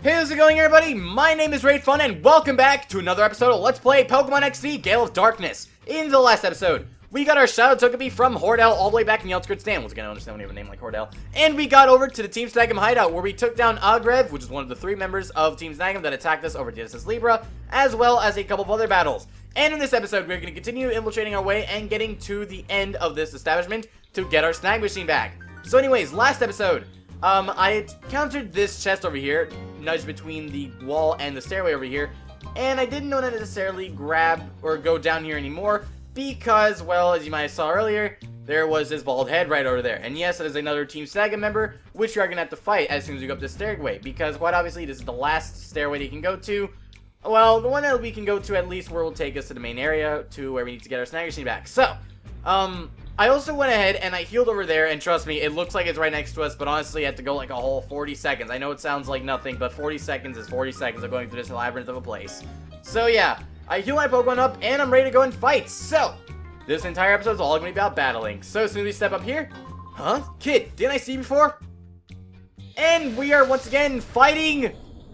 Hey, how's it going, everybody? My name is Raved and welcome back to another episode of Let's Play Pokemon XD Gale of Darkness. In the last episode, we got our Shadow Togepi from Hordell all the way back in the outskirts stand. Once again, I don't understand when you have a name like Hordell. And we got over to the Team Snagem hideout where we took down Raved, which is one of the 3 members of Team Snagem that attacked us over at the SS Libra, as well as a couple of other battles. And in this episode, we're going to continue infiltrating our way and getting to the end of this establishment to get our Snag Machine back. So anyways, last episode, I encountered this chest over here, nudged between the wall and the stairway over here, and I didn't know to necessarily grab or go down here anymore because, well, as you might have saw earlier, there was this bald head right over there. And yes, that is another Team Snagem member, which you are going to have to fight as soon as you go up this stairway, because quite obviously this is the last stairway that you can go to. Well, the one that we can go to at least where will take us to the main area to where we need to get our Snag Machine back. So, I also went ahead and I healed over there, and trust me, it looks like it's right next to us, but honestly, I had to go like a whole 40 seconds. I know it sounds like nothing, but 40 seconds is 40 seconds of going through this labyrinth of a place. So yeah, I heal my Pokemon up, and I'm ready to go and fight. So, this entire episode is all going to be about battling. So as soon as we step up here, huh? Kid, didn't I see you before? And we are once again fighting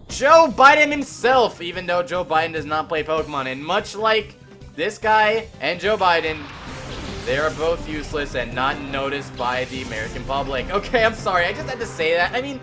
Joe Biden himself, even though Joe Biden does not play Pokemon. And much like this guy and Joe Biden, they are both useless and not noticed by the American public. Okay, I'm sorry, I just had to say that. I mean,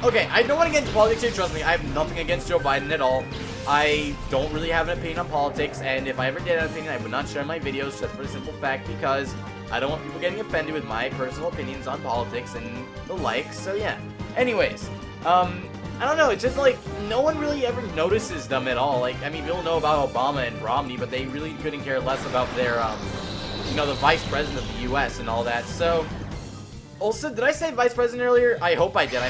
okay, I don't want to get into politics here, trust me. I have nothing against Joe Biden at all. I don't really have an opinion on politics, and if I ever did have an opinion, I would not share my videos just for the simple fact because I don't want people getting offended with my personal opinions on politics and the like, so yeah. Anyways, I don't know, it's just like, no one really ever notices them at all. Like, I mean, people know about Obama and Romney, but they really couldn't care less about their, you know, the vice president of the U.S. and all that. So, also, did I say vice president earlier? I hope I did.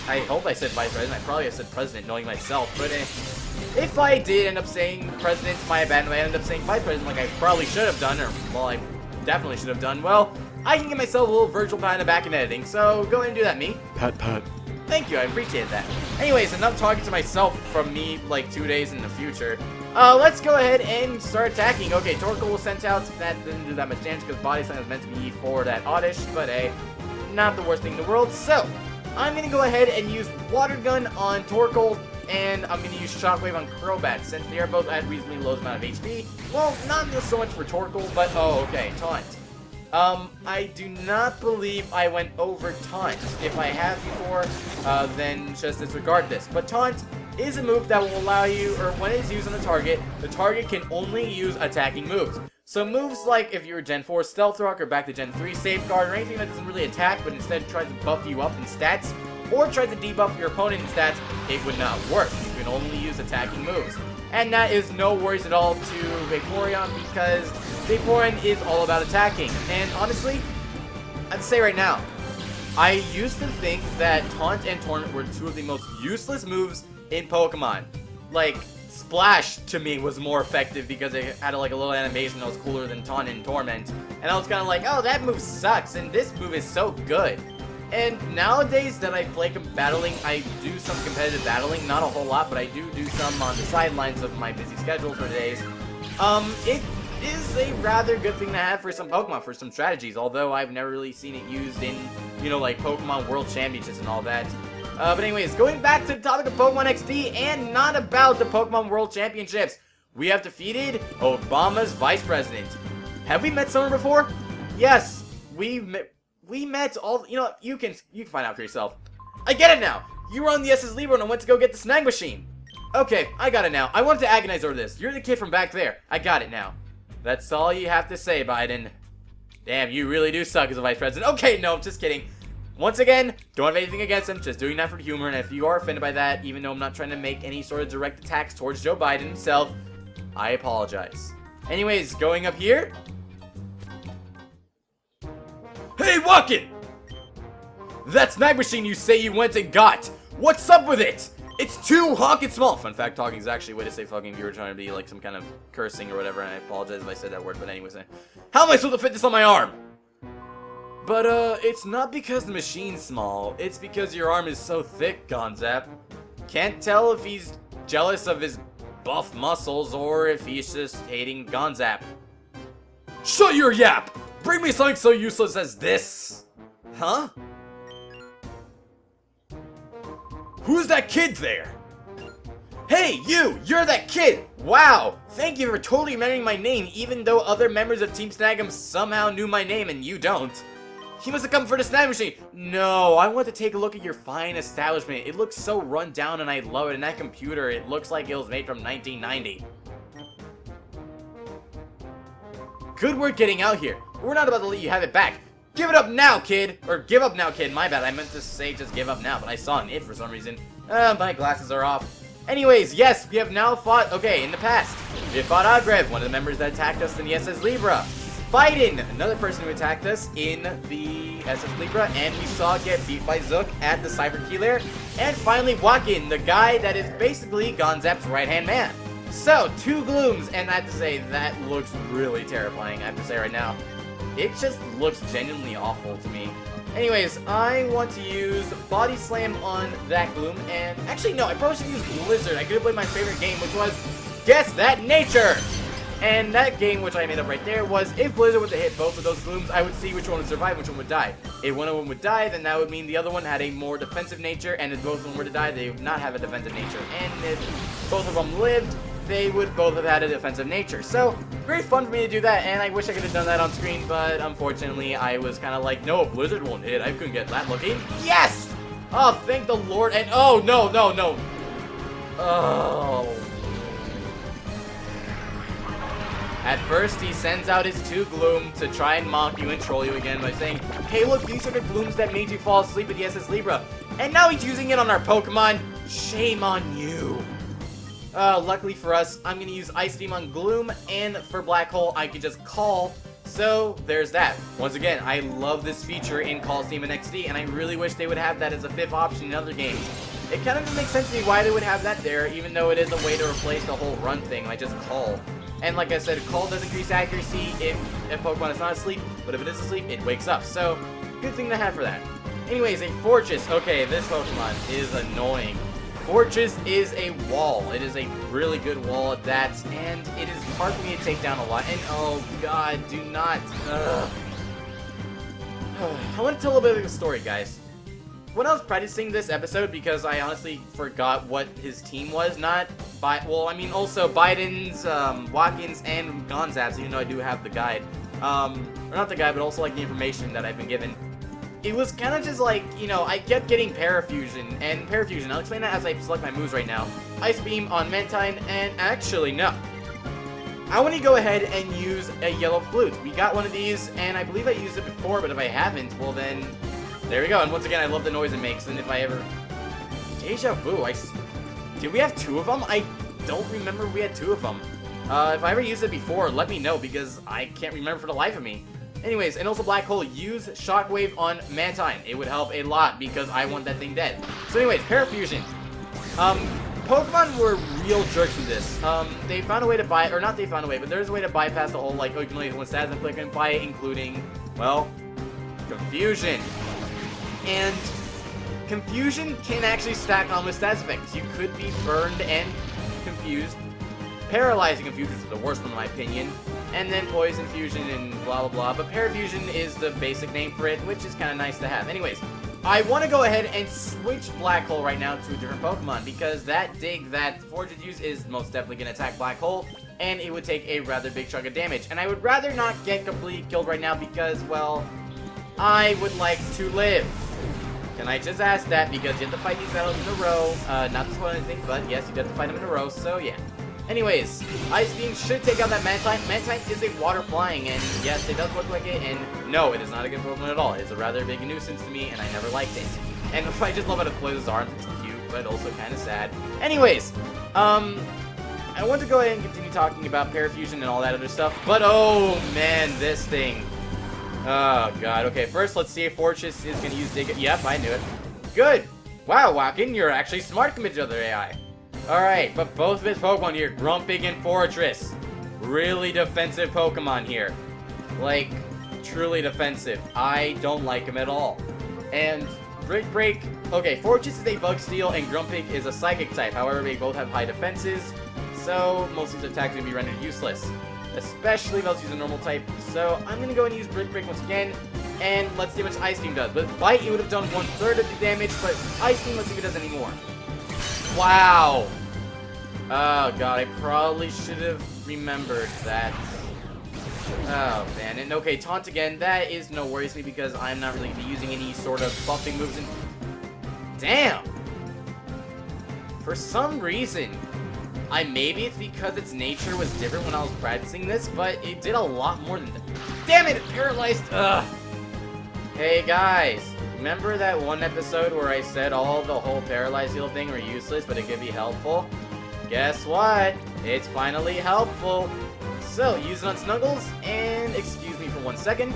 I hope I said vice president. I probably have said president, knowing myself. But if I did end up saying president, my bad, and I ended up saying vice president like I probably should have done, or, well, I definitely should have done, well, I can get myself a little virtual pat in the back in editing. So, go ahead and do that, me. Pat, pat. Thank you, I appreciate that. Anyways, enough talking to myself from me, like, 2 days in the future. Let's go ahead and start attacking. Okay, Torkoal was sent out. That didn't do that much damage because Body Slam was meant to be for that Oddish, but hey, not the worst thing in the world. So, I'm going to go ahead and use Water Gun on Torkoal, and I'm going to use Shockwave on Crobat, since they are both at reasonably low amount of HP. Well, not so much for Torkoal, but, oh, okay, Taunt. I do not believe I went over Taunt. If I have before, then just disregard this. But Taunt is a move that will allow you, or when it's used on the target can only use attacking moves. So moves like if you're Gen 4 Stealth Rock or back to Gen 3 Safeguard or anything that doesn't really attack but instead tries to buff you up in stats or tries to debuff your opponent in stats, it would not work. You can only use attacking moves. And that is no worries at all to Vaporeon because Vaporeon is all about attacking. And honestly, I'd say right now, I used to think that Taunt and Torment were 2 of the most useless moves in Pokemon. Like, Splash to me was more effective because it had like a little animation that was cooler than Taunt and Torment. And I was kind of like, oh, that move sucks, and this move is so good. And nowadays that I play battling, I do some competitive battling, not a whole lot, but I do some on the sidelines of my busy schedule for days. It is a rather good thing to have for some Pokemon, for some strategies, although I've never really seen it used in, you know, like Pokemon World Championships and all that. But anyways, going back to the topic of Pokemon XD and not about the Pokemon World Championships, we have defeated Obama's vice president. Have we met someone before? Yes, we met all, you know, you can find out for yourself. I get it now. You were on the SS Libra and I went to go get the Snag Machine. Okay, I got it now. I wanted to agonize over this. You're the kid from back there. I got it now. That's all you have to say, Biden. Damn, you really do suck as a vice president. Okay, no, just kidding. Once again, don't have anything against him, just doing that for humor, and if you are offended by that, even though I'm not trying to make any sort of direct attacks towards Joe Biden himself, I apologize. Anyways, going up here. Hey, Walkin'! That Snag Machine you say you went and got, what's up with it? It's too honkin' small. Fun fact, talking is actually a way to say fucking if you were trying to be like some kind of cursing or whatever, and I apologize if I said that word, but anyways. How am I supposed to fit this on my arm? But, it's not because the machine's small, it's because your arm is so thick, Gonzap. Can't tell if he's jealous of his buff muscles or if he's just hating Gonzap. Shut your yap! Bring me something so useless as this! Huh? Who's that kid there? Hey, you're that kid! Wow! Thank you for totally remembering my name, even though other members of Team Snagem somehow knew my name and you don't. He must have come for the Snag Machine. No, I want to take a look at your fine establishment. It looks so run down and I love it. And that computer, it looks like it was made from 1990. Good work getting out here. We're not about to let you have it back. Give it up now, kid! Or give up now, kid. My bad. I meant to say just give up now, but I saw an it for some reason. My glasses are off. Anyways, yes, we have now fought, okay, in the past. We have fought Agrev, one of the members that attacked us in the SS Libra. Biden, another person who attacked us in the SS Libra, and we saw get beat by Zook at the Cyber Key Lair. And finally, Walk-In, the guy that is basically Gonzap's right-hand man. So, 2 glooms, and I have to say, that looks really terrifying, I have to say right now. It just looks genuinely awful to me. Anyways, I want to use Body Slam on that gloom, and actually no, I probably should use Blizzard. I could have played my favorite game, which was Guess That Nature! And that game, which I made up right there, was if Blizzard was to hit both of those glooms, I would see which one would survive, which one would die. If one of them would die, then that would mean the other one had a more defensive nature, and if both of them were to die, they would not have a defensive nature. And if both of them lived, they would both have had a defensive nature. So, great fun for me to do that, and I wish I could have done that on screen, but unfortunately, I was kind of like, no, Blizzard won't hit. I couldn't get that lucky. Yes! Oh, thank the Lord, and oh, no. Oh. At first, he sends out his 2 gloom to try and mock you and troll you again by saying, hey, look, these are the glooms that made you fall asleep at the SS Libra. And now he's using it on our Pokemon. Shame on you. Luckily for us, I'm going to use Ice Beam on Gloom, and for Black Hole, I can just call. So, there's that. Once again, I love this feature in Coliseum and XD, and I really wish they would have that as a 5th option in other games. It kind of doesn't make sense to me why they would have that there, even though it is a way to replace the whole run thing, like just call. And like I said, call does increase accuracy if Pokemon is not asleep, but if it is asleep, it wakes up. So, good thing to have for that. Anyways, a Fortress. Okay, this Pokemon is annoying. Fortress is a wall. It is a really good wall at that, and it is hard for me to take down a lot. And oh god, do not. I want to tell a little bit of a story, guys. When I was practicing this episode, because I honestly forgot what his team was, also Biden's, Watkins, and Gonzap's, even though I do have the guide. Or not the guide, but also like the information that I've been given. It was kind of just like, you know, I kept getting Parafusion, and Parafusion, I'll explain that as I select my moves right now. Ice Beam on Mantine, and actually, no. I want to go ahead and use a Yellow Flute. We got one of these, and I believe I used it before, but if I haven't, well then, there we go. And once again, I love the noise it makes, and if I ever... Deja Vu, did we have 2 of them? I don't remember we had 2 of them. If I ever used it before, let me know, because I can't remember for the life of me. Anyways, and also Black Hole, use Shockwave on Mantine. It would help a lot because I want that thing dead. So anyways, Parafusion. Pokemon were real jerks with this. They found a way to not they found a way, but there's a way to bypass the whole, like, oh, you can only hit one status and click and buy it, including, well, Confusion. And Confusion can actually stack on with status effects. You could be burned and confused. Paralyzing Confusion is the worst one in my opinion. And then Poison Fusion and blah blah blah. But Parafusion is the basic name for it, which is kind of nice to have. Anyways, I want to go ahead and switch Black Hole right now to a different Pokemon, because that dig that Fortune use is most definitely going to attack Black Hole, and it would take a rather big chunk of damage. And I would rather not get completely killed right now because, well, I would like to live. Can I just ask that, because you have to fight these battles in a row. Not to spoil anything, but yes, you have to fight them in a row, so yeah. Anyways, Ice Beam should take out that Mantine. Mantine is a water flying, and yes, it does look like it, and no, it is not a good Pokemon at all. It's a rather big nuisance to me, and I never liked it. And I just love how it plays his arms. It's cute, but also kind of sad. Anyways, I want to go ahead and continue talking about Parafusion and all that other stuff, but oh man, this thing. Oh god, okay, first let's see if Fortress is going to use Dig. Yep, I knew it. Good. Wow, Walkin, you're actually smart compared to other AI. Alright, but both of his Pokemon here, Grumpig and Fortress, really defensive Pokemon here. Like, truly defensive. I don't like him at all. And Brick Break, okay, Fortress is a Bug Steel and Grumpig is a Psychic type. However, they both have high defenses, so most of these attacks are going to be rendered useless. Especially if I was using a normal type. So I'm going to go and use Brick Break once again, and let's see how much Ice Beam does. With Bite, it would have done 1/3 of the damage, but Ice Beam, let's see if it does any more. Wow! Oh god, I probably should have remembered that. Oh man, and okay, taunt again, that is no worries to me because I'm not really going to be using any sort of buffing moves. And damn! For some reason, maybe it's because its nature was different when I was practicing this, but it did a lot more than that. Damn it, it paralyzed! Ugh! Hey guys, remember that one episode where I said all the whole paralyzed heal thing were useless, but it could be helpful? Guess what? It's finally helpful. So, use it on Snuggles, and excuse me for 1 second.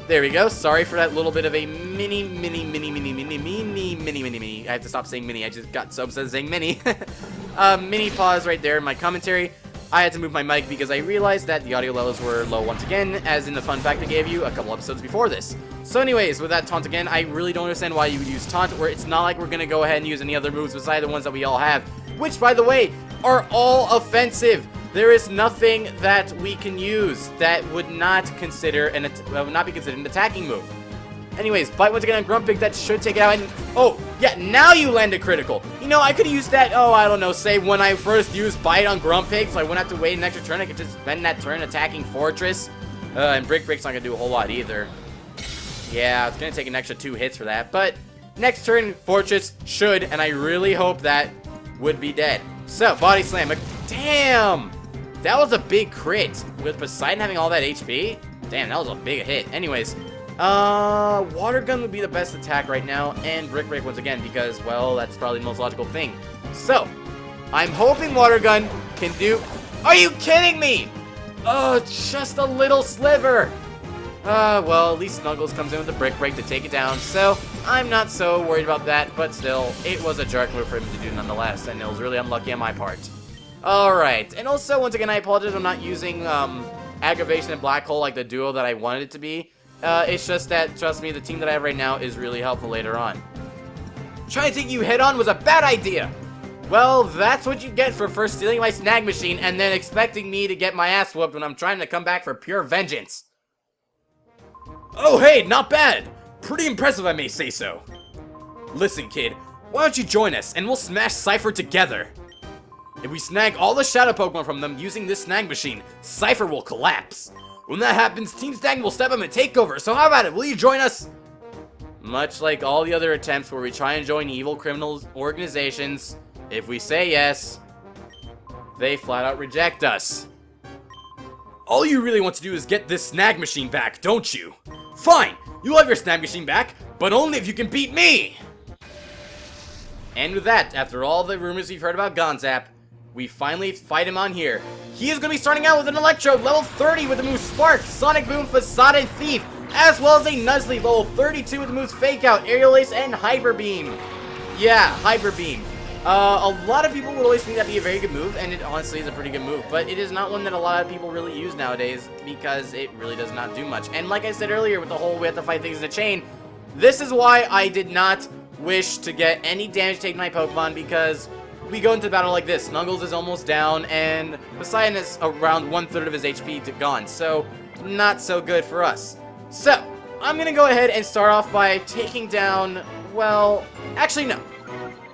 There we go. Sorry for that little bit of a mini. I have to stop saying mini. I just got so upset saying mini. Mini pause right there in my commentary. I had to move my mic because I realized that the audio levels were low once again, as in the fun fact I gave you a couple episodes before this. So anyways, with that taunt again, I really don't understand why you would use taunt, where it's not like we're going to go ahead and use any other moves besides the ones that we all have, which, by the way, are all offensive. There is nothing that we can use that would not be considered an attacking move. Anyways, bite once again on Grumpig, that should take it out, and oh, yeah, now you landed critical. You know, I could have used that, I don't know, say when I first used bite on Grumpig, so I wouldn't have to wait an extra turn. I could just spend that turn attacking Fortress, and Brick Break's not going to do a whole lot either. Yeah, it's going to take an extra 2 hits for that, but next turn, Fortress should, and I really hope that would be dead. So, Body Slam, damn! That was a big crit. With Poseidon having all that HP, damn, that was a big hit. Anyways, Water Gun would be the best attack right now, and Brick Break once again, because, well, that's probably the most logical thing. So, I'm hoping Water Gun can do... Are you kidding me? Oh, just a little sliver. Well, at least Snuggles comes in with the Brick Break to take it down, so I'm not so worried about that, but still, it was a jerk move for him to do nonetheless, and it was really unlucky on my part. Alright, and also, once again, I apologize I'm not using, Aggravation and Black Hole like the duo that I wanted it to be. It's just that, trust me, the team that I have right now is really helpful later on. Trying to take you head on was a bad idea! Well, that's what you get for first stealing my Snag Machine and then expecting me to get my ass whooped when I'm trying to come back for pure vengeance. Oh, hey, not bad! Pretty impressive, I may say so. Listen, kid, why don't you join us, and we'll smash Cypher together? If we snag all the Shadow Pokemon from them using this Snag Machine, Cypher will collapse. When that happens, Team Snagem will step up and take over, so how about it? Will you join us? Much like all the other attempts where we try and join evil criminal organizations, if we say yes, they flat out reject us. All you really want to do is get this Snag Machine back, don't you? Fine, you'll have your Snag Machine back, but only if you can beat me! And with that, after all the rumors we've heard about Gonzap, we finally fight him on here. He is going to be starting out with an Electrode, level 30 with the moves Spark, Sonic Boom, Facade, and Thief, as well as a Nuzleaf, level 32 with the moves Fake Out, Aerial Ace, and Hyper Beam. Yeah, Hyper Beam. A lot of people would always think that'd be a very good move, and it honestly is a pretty good move, but it is not one that a lot of people really use nowadays, because it really does not do much. And like I said earlier, with the whole we have to fight things in a chain, this is why I did not wish to get any damage taken to my Pokemon, because we go into the battle like this. Snuggles is almost down, and Poseidon is around 1/3 of his HP gone, so not so good for us. So, I'm going to go ahead and start off by taking down, well, actually no.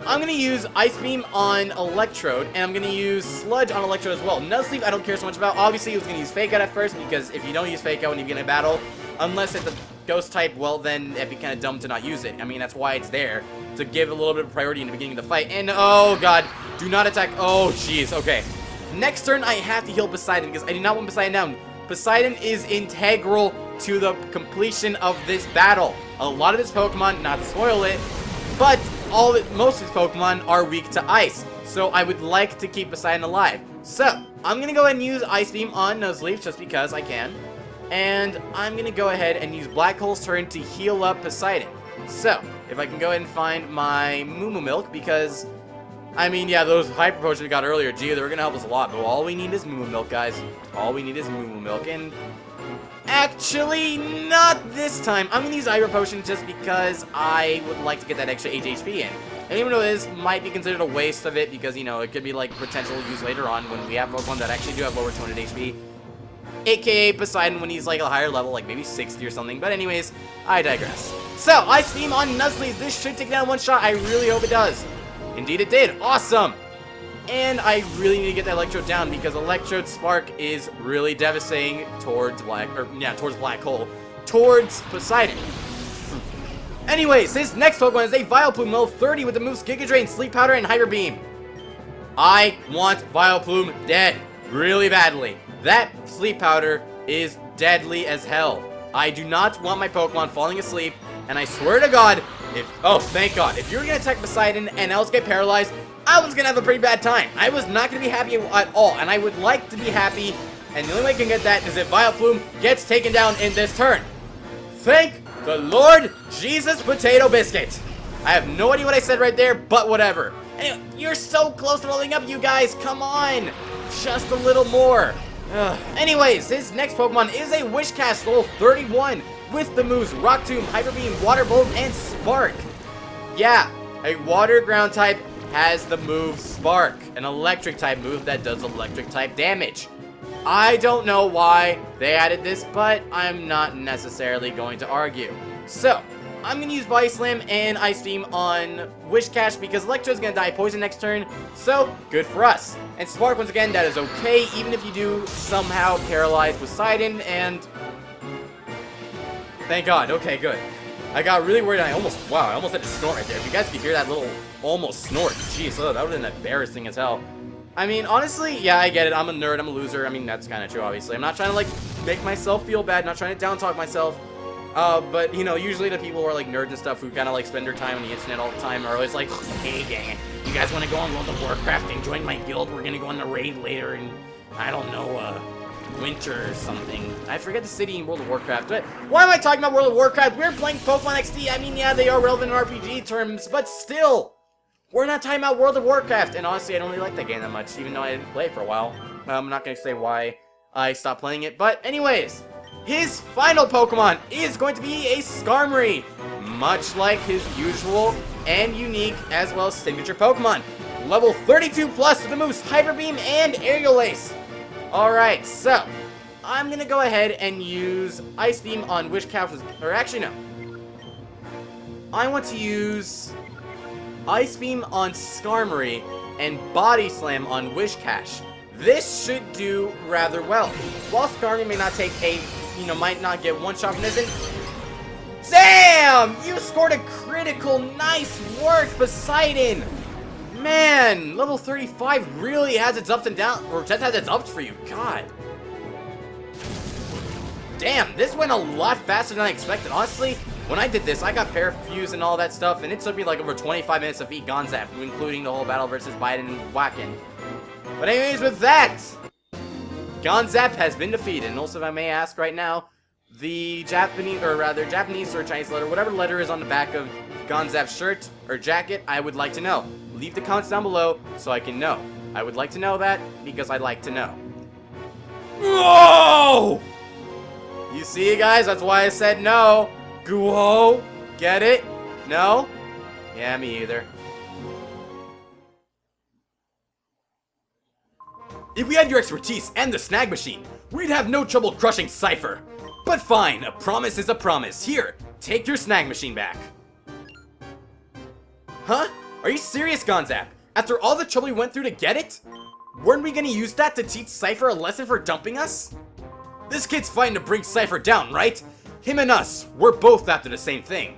I'm going to use Ice Beam on Electrode, and I'm going to use Sludge on Electrode as well. Nuzleaf I don't care so much about. Obviously, I was going to use Fake Out at first, because if you don't use Fake Out when you get in a battle, unless it's a Ghost type, well, then it'd be kind of dumb to not use it. I mean, that's why it's there, to give a little bit of priority in the beginning of the fight. And, oh, God, do not attack. Oh, jeez, okay. Next turn, I have to heal Poseidon, because I do not want Poseidon down. Poseidon is integral to the completion of this battle. A lot of his Pokemon, not to spoil it, but most of his Pokemon are weak to Ice. So I would like to keep Poseidon alive. So, I'm going to go ahead and use Ice Beam on Nuzleaf, just because I can. And I'm going to go ahead and use Black Hole's turn to heal up Poseidon. So, if I can go ahead and find my Moo Moo Milk, because, I mean, yeah, those Hyper Potions we got earlier, gee, they were going to help us a lot, but all we need is Moo Moo Milk, guys. All we need is Moo Moo Milk, and actually, not this time. I'm going to use Hyper Potion just because I would like to get that extra HP in. And even though this might be considered a waste of it, because, you know, it could be, like, potential use later on when we have Pokemon that actually do have lower 200 HP. AKA Poseidon when he's like a higher level, like maybe 60 or something. But anyways, I digress. So, Ice Beam on Nuzleaf. This should take down one shot. I really hope it does. Indeed it did. Awesome. And I really need to get that Electrode down because Electrode Spark is really devastating towards towards Black Hole. Towards Poseidon. Anyways, his next Pokemon is a Vileplume level 30 with the moves Giga Drain, Sleep Powder, and Hyper Beam. I want Vileplume dead really badly. That Sleep Powder is deadly as hell. I do not want my Pokemon falling asleep, and I swear to God, oh, thank God, if you were going to attack Poseidon and else get paralyzed, I was going to have a pretty bad time. I was not going to be happy at all, and I would like to be happy, and the only way I can get that is if Vileplume gets taken down in this turn. Thank the Lord Jesus Potato Biscuit. I have no idea what I said right there, but whatever. Anyway, you're so close to leveling up, you guys. Come on. Just a little more. Anyways, his next Pokemon is a Wishcast level 31 with the moves Rock Tomb, Hyper Beam, Water Bolt, and Spark. Yeah, a Water Ground type has the move Spark, an Electric type move that does Electric type damage. I don't know why they added this, but I'm not necessarily going to argue. So, I'm going to use Body Slam and Ice Beam on Wishcash because Electro's going to die poison next turn, so good for us. And Spark, once again, that is okay, even if you do somehow paralyze Poseidon, and thank God, okay, good. I got really worried, I almost had to snort right there. If you guys could hear that little almost snort, jeez, that would have been embarrassing as hell. I mean, honestly, yeah, I get it, I'm a nerd, I'm a loser, I mean, that's kind of true, obviously. I'm not trying to, like, make myself feel bad, not trying to down-talk myself. But, you know, usually the people who are, like, nerds and stuff who kind of, like, spend their time on the internet all the time are always like, hey, gang, you guys want to go on World of Warcraft and join my guild? We're going to go on the raid later in, I don't know, winter or something. I forget the city in World of Warcraft, but why am I talking about World of Warcraft? We're playing Pokemon XD. I mean, yeah, they are relevant in RPG terms, but still, we're not talking about World of Warcraft. And honestly, I don't really like that game that much, even though I didn't play it for a while. I'm not going to say why I stopped playing it, but anyways. His final Pokemon is going to be a Skarmory, much like his usual and unique as well as signature Pokemon. Level 32 plus with the moves Hyper Beam and Aerial Ace. Alright, so I'm going to go ahead and use Ice Beam on Wishcash, or actually no. I want to use Ice Beam on Skarmory and Body Slam on Wishcash. This should do rather well. While Skarmory may not take might not get one shot from this. Damn! You scored a critical. Nice work, Poseidon. Man, level 35 really has its ups and downs, or just has its ups for you. God. Damn, this went a lot faster than I expected. Honestly, when I did this, I got Parafuse and all that stuff, and it took me like over 25 minutes to beat Gonzap, including the whole battle versus Biden and Whacken. But anyways, with that, Gonzap has been defeated, and also if I may ask right now, the Japanese or Chinese letter, whatever letter is on the back of Gonzap's shirt or jacket, I would like to know. Leave the comments down below so I can know. I would like to know that because I like to know. Whoa! You see, guys, that's why I said no. Whoa! Get it? No? Yeah, me either. If we had your expertise and the Snag Machine, we'd have no trouble crushing Cypher. But fine, a promise is a promise. Here, take your Snag Machine back. Huh? Are you serious, Gonzap? After all the trouble we went through to get it? Weren't we gonna use that to teach Cypher a lesson for dumping us? This kid's fighting to bring Cypher down, right? Him and us, we're both after the same thing.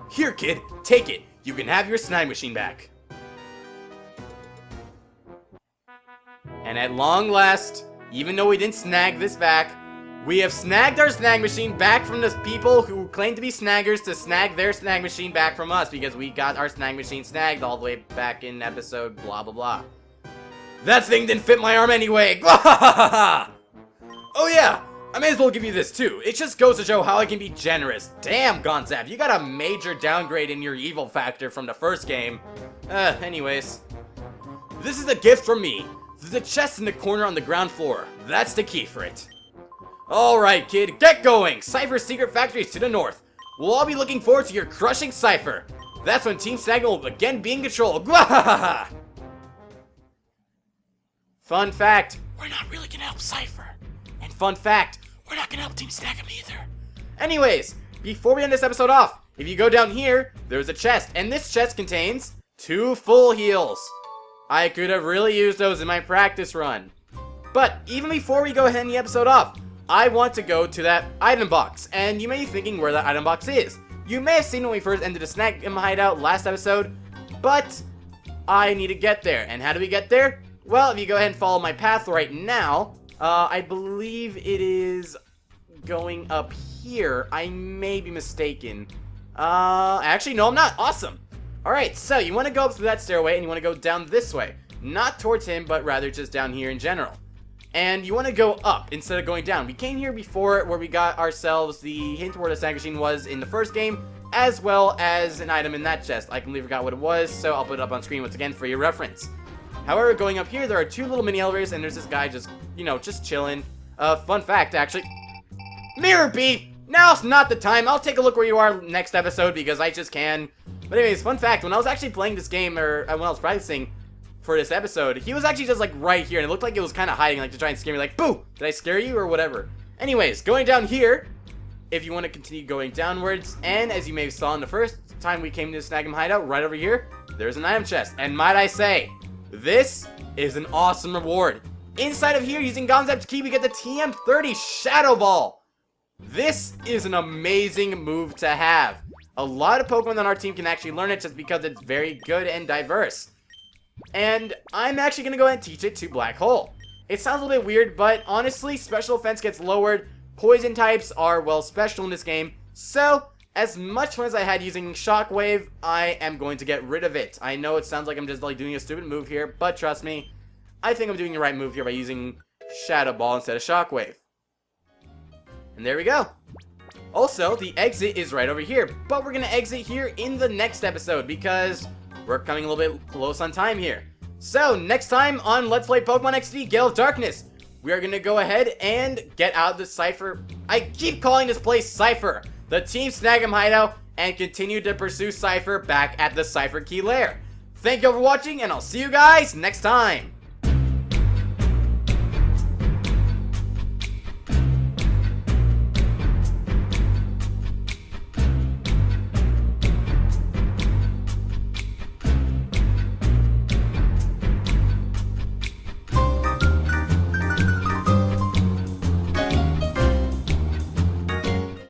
Here, kid, take it. You can have your Snag Machine back. And at long last, even though we didn't snag this back, we have snagged our Snag Machine back from the people who claim to be snaggers to snag their Snag Machine back from us because we got our Snag Machine snagged all the way back in episode blah blah blah. That thing didn't fit my arm anyway! Oh yeah, I may as well give you this too. It just goes to show how I can be generous. Damn, Gonzap, you got a major downgrade in your evil factor from the first game. Anyways. This is a gift from me. There's a chest in the corner on the ground floor. That's the key for it. Alright, kid, get going! Cypher's secret factory is to the north. We'll all be looking forward to your crushing Cypher. That's when Team Snagem will again be in control. Fun fact, we're not really gonna help Cypher. And fun fact, we're not gonna help Team Snagem either. Anyways, before we end this episode off, if you go down here, there's a chest, and this chest contains 2 full heals. I could have really used those in my practice run. But even before we go ahead and the episode off, I want to go to that item box. And you may be thinking where that item box is. You may have seen when we first entered the Snagem hideout last episode, but I need to get there. And how do we get there? Well, if you go ahead and follow my path right now, I believe it is going up here. I may be mistaken. Actually, no, I'm not. Awesome. Alright, so you want to go up through that stairway and you want to go down this way. Not towards him, but rather just down here in general. And you want to go up instead of going down. We came here before where we got ourselves the hint where the Snag Machine was in the first game, as well as an item in that chest. I completely forgot what it was, so I'll put it up on screen once again for your reference. However, going up here, there are two little mini elevators, and there's this guy just, you know, just chilling. Fun fact, actually. Mirror beep! Now's not the time. I'll take a look where you are next episode because I just can. But anyways, fun fact, when I was actually playing this game, or when I was practicing for this episode, he was actually just like right here, and it looked like it was kind of hiding, like to try and scare me, like, boo! Did I scare you or whatever? Anyways, going down here, if you want to continue going downwards, and as you may have saw in the first time we came to the Snagem hideout, right over here, there's an item chest. And might I say, this is an awesome reward. Inside of here, using Gonzap's key, we get the TM30 Shadow Ball. This is an amazing move to have. A lot of Pokemon on our team can actually learn it just because it's very good and diverse. And I'm actually going to go ahead and teach it to Black Hole. It sounds a little bit weird, but honestly, special defense gets lowered. Poison types are, well, special in this game. So, as much fun as I had using Shockwave, I am going to get rid of it. I know it sounds like I'm just like doing a stupid move here, but trust me, I think I'm doing the right move here by using Shadow Ball instead of Shockwave. And there we go. Also, the exit is right over here, but we're going to exit here in the next episode because we're coming a little bit close on time here. So, next time on Let's Play Pokemon XD Gale of Darkness, we are going to go ahead and get out of the Cypher. I keep calling this place Cypher, the Team Snagem hideout, and continue to pursue Cypher back at the Cypher Key Lair. Thank you all for watching, and I'll see you guys next time.